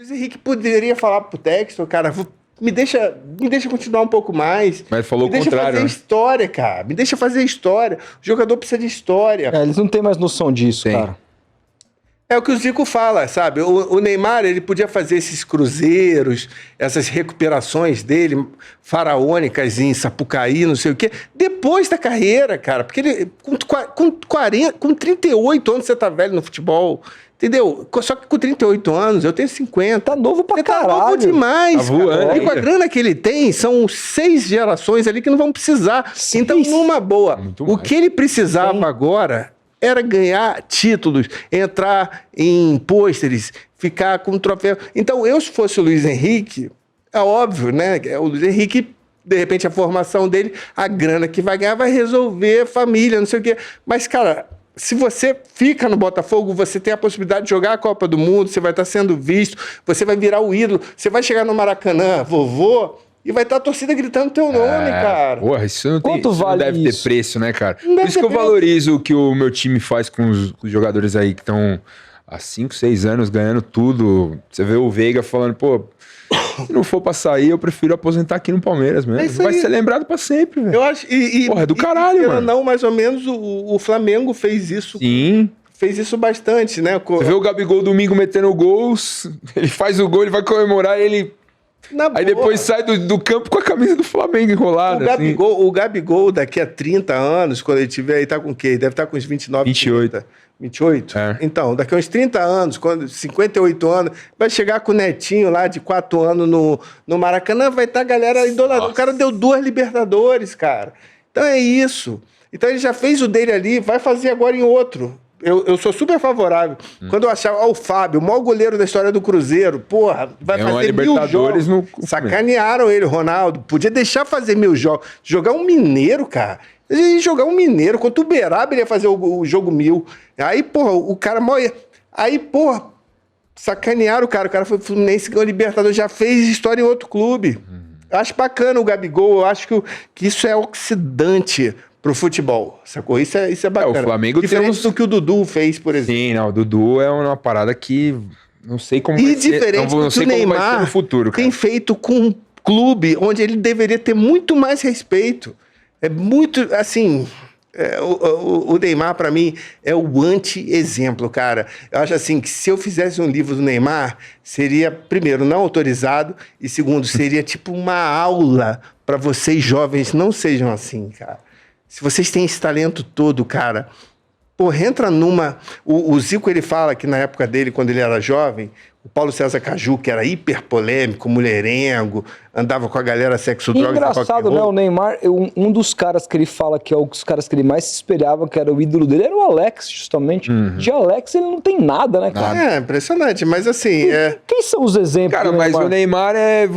Luiz Henrique poderia falar pro Textor, cara, me deixa continuar um pouco mais. Mas ele falou o me deixa contrário, fazer né? história, cara. Me deixa fazer história. O jogador precisa de história. Eles não têm mais noção disso, Tem. cara. É o que o Zico fala, sabe? O Neymar, ele podia fazer esses cruzeiros, essas recuperações dele, faraônicas em Sapucaí, não sei o quê, depois da carreira, cara. Porque ele, com 38 anos, você tá velho no futebol, entendeu? Só que com 38 anos, eu tenho 50. Tá novo pra Você tá caralho. novo demais, Tá voando cara. E com a ainda. grana que ele tem, são 6 gerações ali que não vão precisar. Então, numa boa, Muito o mais. que ele precisava agora era ganhar títulos, entrar em pôsteres, ficar com um troféu. Então, eu, se fosse o Luiz Henrique, é óbvio, né? O Luiz Henrique, de repente, a formação dele, a grana que vai ganhar vai resolver a família, não sei o quê. Mas, cara, se você fica no Botafogo, você tem a possibilidade de jogar a Copa do Mundo, você vai estar sendo visto, você vai virar o ídolo, você vai chegar no Maracanã, vovô, e vai estar a torcida gritando teu nome, cara. Porra, isso não, Quanto isso não vale deve ter isso? preço, né, cara? Não Por deve isso que ter eu preço. valorizo o que o meu time faz com os jogadores aí que estão há 5, 6 anos ganhando tudo. Você vê o Veiga falando, pô, se não for pra sair, eu prefiro aposentar aqui no Palmeiras mesmo. É isso Vai aí. ser lembrado pra sempre, velho. Eu acho. Porra, é do caralho, querendo ou mano. não, mais ou menos, o Flamengo fez isso. Sim. Fez isso bastante, né? Você vê o Gabigol domingo metendo gols, ele faz o gol, ele vai comemorar, ele... Na boa. Aí depois sai do campo com a camisa do Flamengo enrolada. O Gabigol, daqui a 30 anos, quando ele tiver aí, tá com o quê? Deve estar com uns 29, 28. 30. 28? É. Então, daqui a uns 30 anos, 58 anos, vai chegar com o netinho lá de 4 anos no Maracanã, vai estar a galera idolatrando. O cara deu 2 Libertadores, cara. Então é isso. Então ele já fez o dele ali, vai fazer agora em outro. Eu sou super favorável. Quando eu achava, o Fábio, o maior goleiro da história do Cruzeiro, porra, vai Ganhou uma fazer 1000 Libertadores jogos. no- Sacanearam ele, Ronaldo. Podia deixar fazer 1000 jogos. Jogar um mineiro, cara. Ele ia jogar um mineiro. Contra o Uberaba, ele ia fazer o jogo 1000. Aí, porra, o cara morre. Aí, porra, sacanearam o cara. O cara foi Fluminense, ganhou Libertadores, já fez história em outro clube. Eu acho bacana o Gabigol. Eu acho que isso é oxidante pro futebol, sacou? Isso é bacana. o Flamengo tem diferente uns- do que o Dudu fez, por exemplo. Sim, não, o Dudu é uma parada que não sei como E vai ser, diferente não do que sei o como vai ser Neymar no futuro, cara. tem feito com um clube onde ele deveria ter muito mais respeito. É muito, assim... o Neymar, pra mim, é o anti-exemplo, cara. Eu acho assim que se eu fizesse um livro do Neymar, seria, primeiro, não autorizado, e segundo, seria tipo uma aula pra vocês jovens não sejam assim, cara. Se vocês têm esse talento todo, cara, porra, entra numa... O Zico, ele fala que na época dele, quando ele era jovem, o Paulo César Caju, que era hiper polêmico, mulherengo, andava com a galera sexo, E drogas, engraçado, rock and né? roll. O Neymar, um dos caras que ele fala que é um dos caras que ele mais se esperava, que era o ídolo dele, era o Alex, justamente. De Alex ele não tem nada, né, cara? É, impressionante, mas assim, Quem são os exemplos? Cara, do mas Neymar? o Neymar é.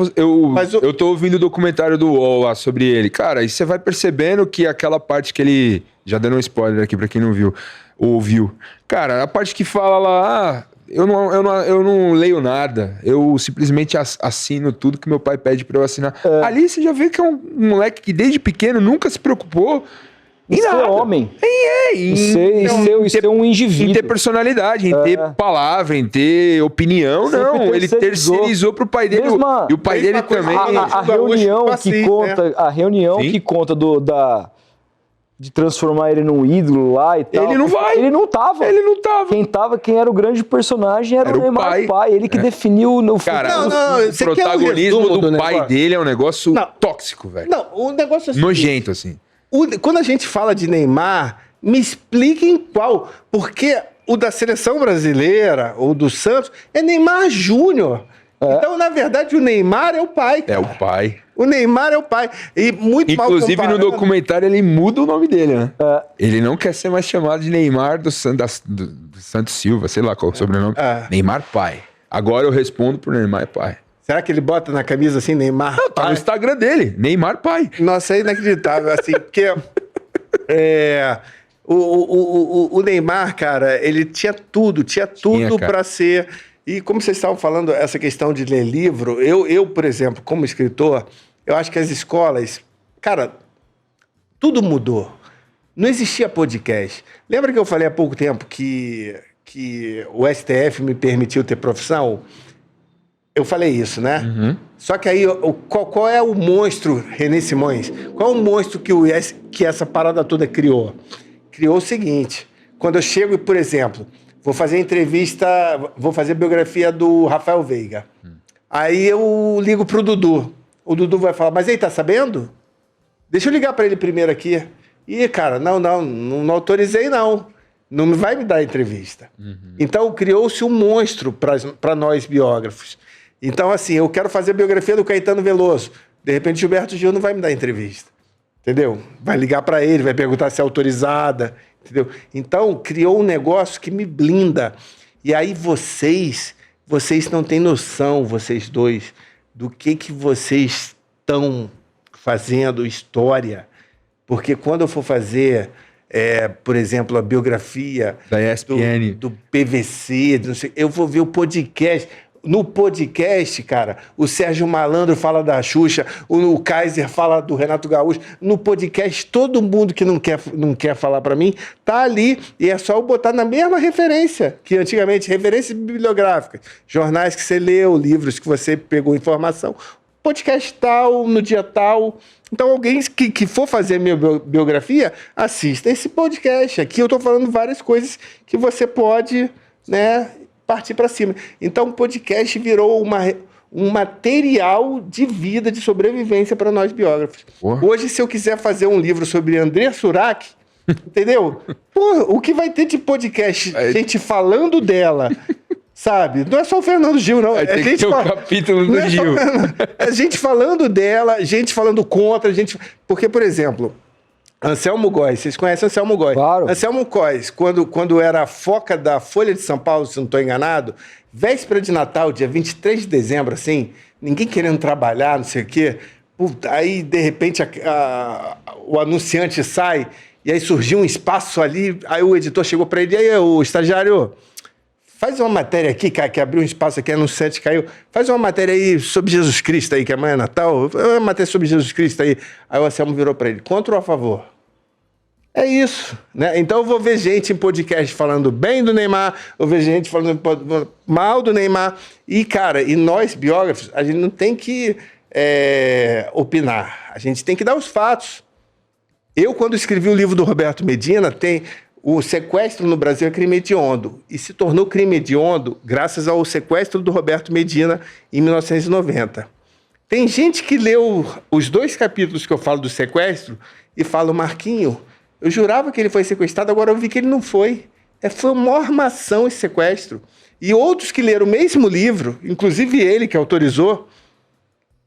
Mas o- Eu tô ouvindo o documentário do UOL lá sobre ele. Cara, e você vai percebendo que aquela parte que ele. Já dando um spoiler aqui pra quem não viu. Ouviu. Cara, a parte que fala lá. Eu não leio nada. Eu simplesmente assino tudo que meu pai pede pra eu assinar. Ali você já vê que é um moleque que desde pequeno nunca se preocupou em Em ser nada. homem. Em Em ser um em indivíduo. ter personalidade, em ter palavra, em ter opinião, Sempre não. Ele terceirizou pro pai dele. Mesma- E o pai mesma dele coisa também. A Gaúcho reunião que Passis, conta, né? a reunião Sim. que conta de transformar ele num ídolo lá e tal. Ele não vai. Ele não tava. Ele não tava. Quem era o grande personagem era Era o o Neymar pai. Ele que definiu no Cara, Não, não, o você quer o protagonismo resumo do do pai negócio? dele é um negócio Não. tóxico, velho. Não, o negócio é o seguinte, Nojento, assim. quando a gente fala de Neymar, me expliquem qual. Porque o da seleção brasileira, ou do Santos, é Neymar Júnior. Então, na verdade, o Neymar é o pai. É cara. o pai. O Neymar é o pai. E muito mal Inclusive, no comparando. documentário, ele muda o nome dele, né? Ele não quer ser mais chamado de Neymar do Santos Silva, sei lá qual é o sobrenome. Neymar pai. Agora eu respondo pro Neymar pai. Será que ele bota na camisa assim, Neymar Tá no pai? Instagram dele, Neymar pai. Nossa, é inacreditável, assim, porque o Neymar, cara, ele tinha tudo Tinha, cara. para ser... E como vocês estavam falando, essa questão de ler livro, eu, por exemplo, como escritor, eu acho que as escolas... Cara, tudo mudou. Não existia podcast. Lembra que eu falei há pouco tempo que o STF me permitiu ter profissão? Eu falei isso, né? Só que aí, qual é o monstro, René Simões? Qual é o monstro que essa parada toda criou? Criou o seguinte, quando eu chego e, por exemplo, vou fazer entrevista, vou fazer biografia do Rafael Veiga. Aí eu ligo pro Dudu. O Dudu vai falar, mas aí, tá sabendo? Deixa eu ligar para ele primeiro aqui. Ih, cara, não autorizei, não. Não vai me dar entrevista. Então, criou-se um monstro para nós biógrafos. Então, assim, eu quero fazer a biografia do Caetano Veloso. De repente, Gilberto Gil não vai me dar entrevista. Entendeu? Vai ligar para ele, vai perguntar se é autorizada. Entendeu? Então, criou um negócio que me blinda. E aí vocês não têm noção, vocês dois, do que vocês estão fazendo história. Porque quando eu for fazer, por exemplo, a biografia da ESPN, do PVC, não sei, eu vou ver o podcast. No podcast, cara, o Sérgio Malandro fala da Xuxa, o Kaiser fala do Renato Gaúcho. No podcast, todo mundo que não quer falar pra mim, tá ali. E é só eu botar na mesma referência, que antigamente, referências bibliográficas, jornais que você leu, livros que você pegou informação, podcast tal, no dia tal. Então, alguém que for fazer a minha biografia, assista esse podcast. Aqui eu tô falando várias coisas que você pode, né, partir para cima. Então, o podcast virou um material de vida, de sobrevivência para nós biógrafos. Porra. Hoje, se eu quiser fazer um livro sobre André Surak, entendeu? Porra, o que vai ter de podcast? Gente falando dela, sabe? Não é só o Fernando Gil, não. Tem que ter um capítulo do Gil. É gente falando dela, gente falando contra, gente... Porque, por exemplo... Anselmo Góes, vocês conhecem Anselmo Góes? Claro. Anselmo Góes, quando era a foca da Folha de São Paulo, se não estou enganado, véspera de Natal, dia 23 de dezembro, assim, ninguém querendo trabalhar, não sei o quê, aí, de repente, o anunciante sai, e aí surgiu um espaço ali, aí o editor chegou para ele, e aí, o estagiário, faz uma matéria aqui, cara, que abriu um espaço aqui, anunciante caiu, faz uma matéria aí sobre Jesus Cristo aí, que amanhã é Natal, uma matéria sobre Jesus Cristo aí. Aí o Anselmo virou para ele, contra ou a favor? É isso, né? Então eu vou ver gente em podcast falando bem do Neymar, eu vejo gente falando mal do Neymar, e, cara, e nós, biógrafos, a gente não tem que opinar, a gente tem que dar os fatos. Eu, quando escrevi o livro do Roberto Medina, o sequestro no Brasil é crime hediondo, e se tornou crime hediondo graças ao sequestro do Roberto Medina em 1990. Tem gente que leu os 2 capítulos que eu falo do sequestro e fala, Marquinho, eu jurava que ele foi sequestrado, agora eu vi que ele não foi. Foi uma armação esse sequestro. E outros que leram o mesmo livro, inclusive ele que autorizou,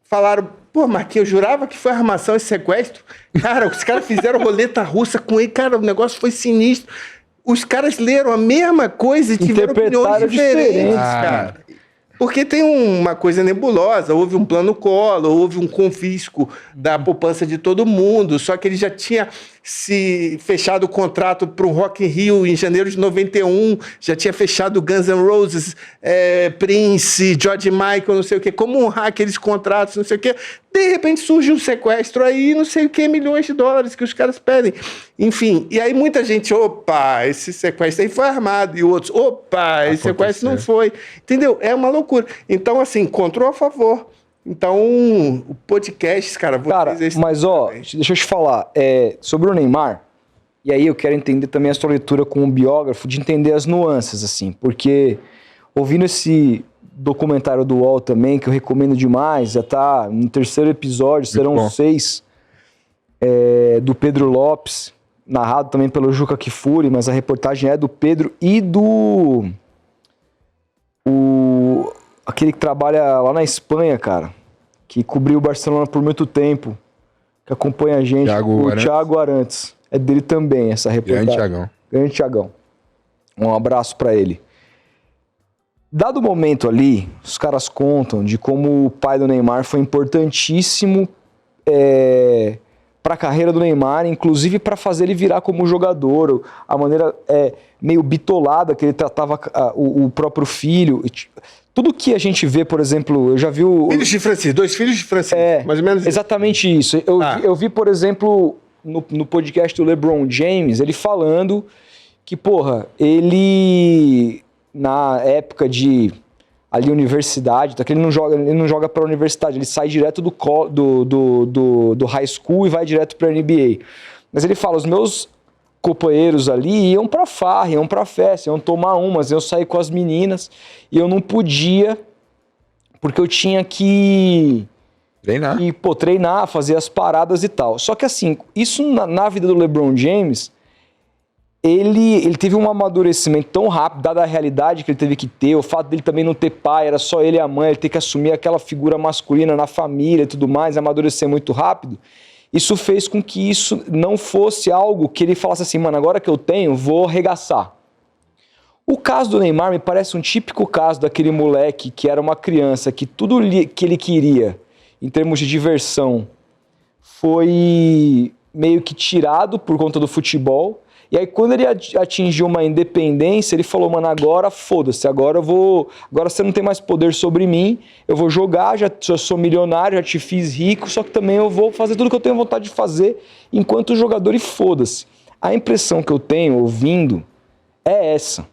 falaram, pô, Marquinhos, eu jurava que foi armação esse sequestro. Cara, os caras fizeram roleta russa com ele. Cara, o negócio foi sinistro. Os caras leram a mesma coisa e tiveram opiniões diferentes, cara. Porque tem uma coisa nebulosa, houve um plano Collor, houve um confisco da poupança de todo mundo, só que ele já tinha se fechado o contrato para o Rock in Rio em janeiro de 91, já tinha fechado Guns N' Roses, Prince, George Michael, não sei o quê, como honrar aqueles contratos, não sei o quê. De repente surge um sequestro aí, não sei o quê, milhões de dólares que os caras pedem. Enfim, e aí muita gente, opa, esse sequestro aí foi armado, e outros, opa, esse sequestro não foi. Entendeu? É uma loucura. Então, assim, contra ou a favor. Então, o podcast, cara... Cara, mas ó, deixa eu te falar, sobre o Neymar, e aí eu quero entender também a sua leitura como biógrafo, de entender as nuances, assim, porque ouvindo esse documentário do UOL também, que eu recomendo demais, já tá no 3º episódio, serão 6, do Pedro Lopes, narrado também pelo Juca Kfouri, mas a reportagem é do Pedro e do... aquele que trabalha lá na Espanha, cara, que cobriu o Barcelona por muito tempo, que acompanha a gente, o Thiago Arantes. É dele também, essa reportagem. Grande Thiagão. Um abraço pra ele. Dado o momento ali, os caras contam de como o pai do Neymar foi importantíssimo para a carreira do Neymar, inclusive para fazer ele virar como jogador, a maneira meio bitolada que ele tratava o próprio filho. Tudo que a gente vê, por exemplo, eu já vi o... Filhos de Francisco, 2 filhos de Francisco, mais ou menos. Exatamente isso. Eu vi, por exemplo, no podcast do LeBron James, ele falando que, porra, ele, na época de ali universidade, tá? Que ele não joga para a universidade, ele sai direto do high school e vai direto para a NBA. Mas ele fala, os meus companheiros ali iam pra farra, iam pra festa, iam tomar umas, eu saí com as meninas e eu não podia, porque eu tinha que treinar, fazer as paradas e tal. Só que assim, isso na vida do LeBron James, ele teve um amadurecimento tão rápido, dada a realidade que ele teve que ter, o fato dele também não ter pai, era só ele e a mãe, ele ter que assumir aquela figura masculina na família e tudo mais, amadurecer muito rápido. Isso fez com que isso não fosse algo que ele falasse assim, mano, agora que eu tenho, vou arregaçar. O caso do Neymar me parece um típico caso daquele moleque que era uma criança, que tudo que ele queria, em termos de diversão, foi meio que tirado por conta do futebol. E aí, quando ele atingiu uma independência, ele falou, mano, agora foda-se, agora você não tem mais poder sobre mim, eu vou jogar, já sou milionário, já te fiz rico, só que também eu vou fazer tudo que eu tenho vontade de fazer enquanto jogador e foda-se. A impressão que eu tenho, ouvindo, é essa,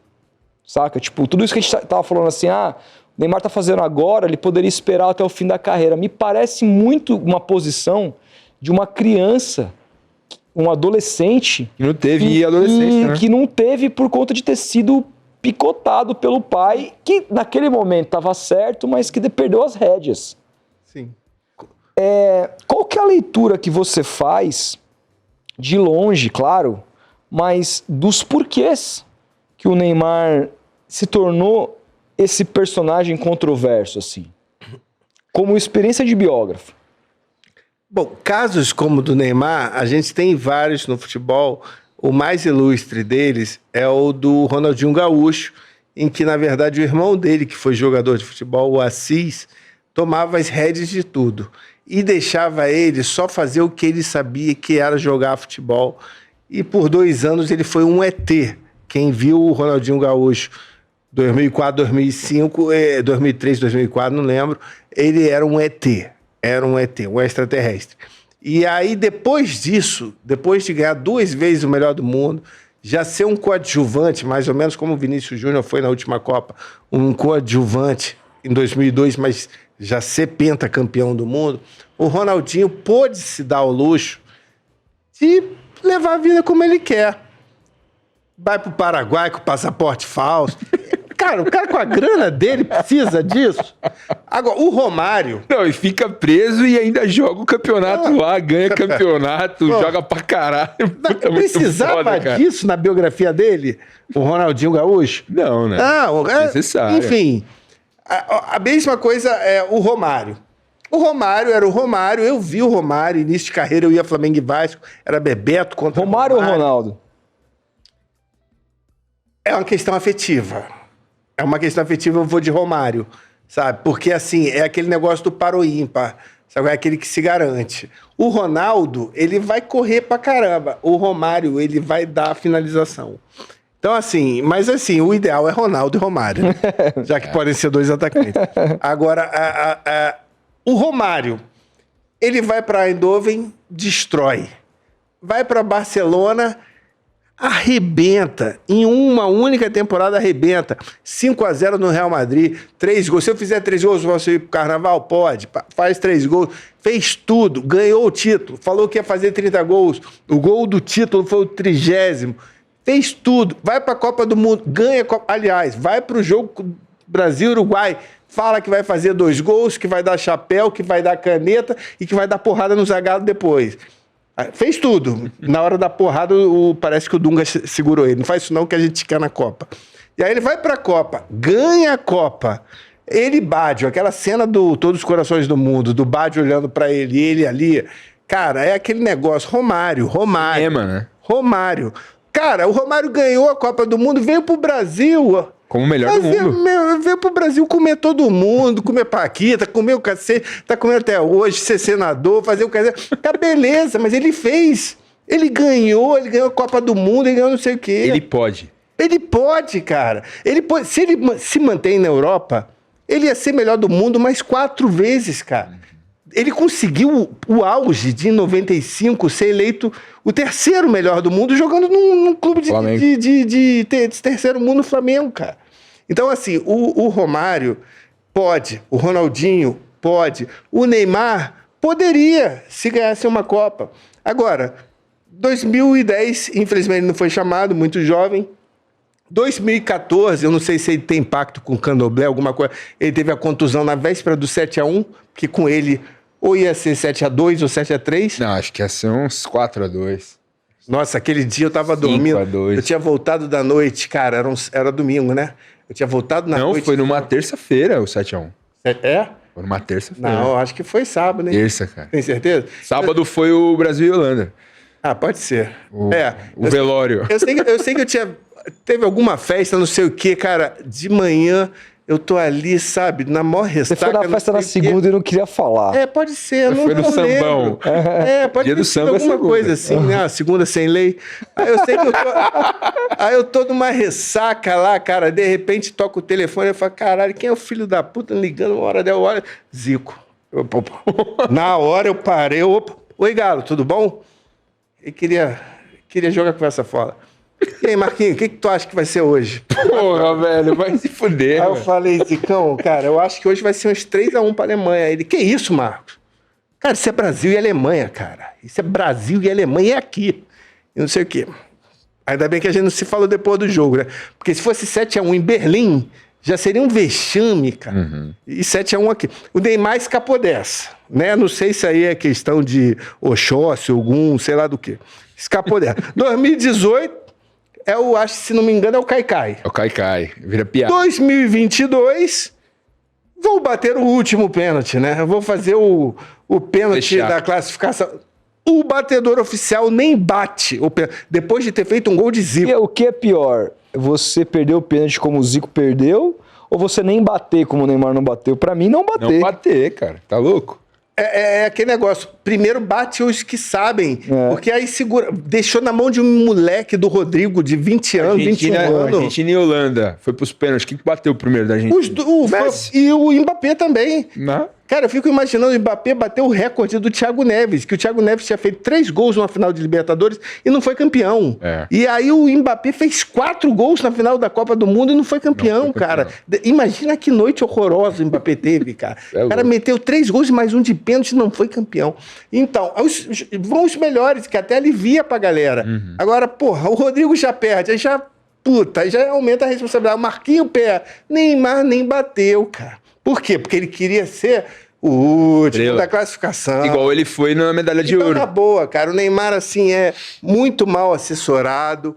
saca? Tipo, tudo isso que a gente tava falando assim, o Neymar tá fazendo agora, ele poderia esperar até o fim da carreira. Me parece muito uma posição de uma criança, um adolescente... Que não teve adolescência, né? Que não teve por conta de ter sido picotado pelo pai, que naquele momento estava certo, mas que perdeu as rédeas. Sim. Qual que é a leitura que você faz, de longe, claro, mas dos porquês que o Neymar se tornou esse personagem controverso, assim? Como experiência de biógrafo. Bom, casos como o do Neymar, a gente tem vários no futebol. O mais ilustre deles é o do Ronaldinho Gaúcho, em que, na verdade, o irmão dele, que foi jogador de futebol, o Assis, tomava as rédeas de tudo e deixava ele só fazer o que ele sabia, que era jogar futebol. E por 2 anos ele foi um ET. Quem viu o Ronaldinho Gaúcho 2004, 2005, 2003, 2004, não lembro, ele era um ET. Era um ET, um extraterrestre. E aí, depois disso, depois de ganhar 2 vezes o melhor do mundo, já ser um coadjuvante, mais ou menos como o Vinícius Júnior foi na última Copa, um coadjuvante em 2002, mas já ser pentacampeão do mundo, o Ronaldinho pôde se dar ao luxo de levar a vida como ele quer. Vai pro Paraguai com passaporte falso. Cara, o cara com a grana dele precisa disso. Agora, o Romário... Não, e fica preso e ainda joga o campeonato lá, ganha campeonato, joga pra caralho. Puta, precisava disso na biografia dele? O Ronaldinho Gaúcho? Não, né? Não, necessário. Enfim, a mesma coisa é o Romário. O Romário era o Romário, eu vi o Romário, início de carreira eu ia Flamengo e Vasco, era Bebeto contra Romário ou Ronaldo? É uma questão afetiva. É uma questão afetiva, eu vou de Romário, sabe? Porque, assim, é aquele negócio do par ou ímpar, sabe? É aquele que se garante. O Ronaldo, ele vai correr pra caramba. O Romário, ele vai dar a finalização. Então, assim, mas assim, o ideal é Ronaldo e Romário, né? Já que podem ser 2 atacantes. Agora, o Romário, ele vai pra Eindhoven, destrói. Vai pra Barcelona... arrebenta, em uma única temporada arrebenta, 5-0 no Real Madrid, 3 gols, se eu fizer 3 gols, você ir pro Carnaval? Pode, faz 3 gols, fez tudo, ganhou o título, falou que ia fazer 30 gols, o gol do título foi o 30º, fez tudo, vai pra Copa do Mundo, ganha, aliás, vai pro jogo Brasil-Uruguai, fala que vai fazer 2 gols, que vai dar chapéu, que vai dar caneta e que vai dar porrada no Zagallo depois. Fez tudo. Na hora da porrada, parece que o Dunga segurou ele. Não faz isso não que a gente quer na Copa. E aí ele vai pra Copa, ganha a Copa. Ele e Baggio, aquela cena do Todos os Corações do Mundo, do Baggio olhando pra ele, ele ali. Cara, é aquele negócio. Romário. Cinema, né? Romário. Cara, o Romário ganhou a Copa do Mundo, veio pro Brasil... Como o melhor do mundo. Veio pro Brasil comer todo mundo, comer Paquita, comer o cacete, tá comendo até hoje, ser senador, fazer o cacete. Tá beleza, mas ele fez. Ele ganhou a Copa do Mundo, ele ganhou não sei o quê. Ele pode. Ele pode, cara. Ele pode, se ele se mantém na Europa, ele ia ser melhor do mundo mais 4 vezes, cara. Ele conseguiu o auge de 95 ser eleito o 3º melhor do mundo jogando num clube de terceiro mundo, no Flamengo, cara. Então, assim, o Romário, Pode. O Ronaldinho? Pode. O Neymar poderia, se ganhasse uma Copa. Agora, 2010, infelizmente, ele não foi chamado, muito jovem. 2014, eu não sei se ele tem impacto com o Candomblé, alguma coisa. Ele teve a contusão na véspera do 7-1, que com ele ou ia ser 7-2 ou 7-3. Não, acho que ia ser uns 4-2. Nossa, aquele dia eu tava dormindo. 5-2. Eu tinha voltado da noite, cara, era domingo, né? Eu tinha voltado na Não, noite. foi numa terça-feira o 7-1. É? Foi numa terça-feira. Não, acho que foi sábado, hein? Terça, cara. Tem certeza? Sábado foi o Brasil e Holanda. Ah, pode ser. O velório. Eu sei que eu tinha. Teve alguma festa, não sei o quê, cara. De manhã eu tô ali, sabe, na maior Você ressaca. foi na festa na segunda e não queria falar. É, pode ser. Foi no sambão. Pode Dia do ser samba é alguma segunda. coisa assim, né? A segunda sem lei. Aí eu sei que eu tô. Aí eu tô numa ressaca lá, cara. De repente toca o telefone e eu falo, caralho, quem é o filho da puta ligando uma hora dela? Olha, Zico. Na hora eu parei. Opa. Oi, Galo, tudo bom? Eu queria jogar conversa fora. E aí, Marquinhos, o que tu acha que vai ser hoje? Porra, velho, vai se fuder. Aí eu velho. falei, Zicão, cara, eu acho que hoje vai ser uns 3-1 pra Alemanha. Aí ele, que isso, Marcos? Cara, isso é Brasil e Alemanha, cara. Isso é Brasil e Alemanha, e é aqui. E não sei o quê. Ainda bem que a gente não se falou depois do jogo, né? Porque se fosse 7-1 em Berlim, já seria um vexame, cara. E 7-1 aqui. O Neymar escapou dessa, né? Não sei se aí é questão de Oxóssi, algum, sei lá do quê. Escapou dessa. 2018, acho que se não me engano, é o Caicai. É o Caicai, vira piada. 2022, vou bater o último pênalti, né? Eu vou fazer o pênalti Fechar. da classificação. O batedor oficial nem bate o pênalti, depois de ter feito um gol de Zico. E o que é pior? Você perder o pênalti como o Zico perdeu ou você nem bater como o Neymar não bateu? Pra mim, não bater. Não bater, cara. Tá louco? É aquele negócio, primeiro bate os que sabem, porque aí segura, deixou na mão de um moleque do Rodrigo de 20 anos, 21 anos. Argentina e Holanda. Foi pros pênaltis. Quem que bateu primeiro da Argentina? E o Mbappé também. Não. Cara, eu fico imaginando o Mbappé bater o recorde do Thiago Neves, que o Thiago Neves tinha feito 3 gols numa final de Libertadores e não foi campeão. É. E aí o Mbappé fez 4 gols na final da Copa do Mundo e não foi campeão, Não foi campeão. cara. Imagina que noite horrorosa o Mbappé teve, cara. É O cara louco. meteu 3 gols e mais um de pênalti e não foi campeão. Então, vão os melhores, que até alivia pra galera. Agora, porra, o Rodrigo já perde, aí já, aí já aumenta a responsabilidade. O Marquinhos pé, Neymar nem bateu, cara. Por quê? Porque ele queria ser o último Estrela. da classificação. Igual ele foi na medalha de Então, ouro. na boa, cara, o Neymar, assim, é muito mal assessorado.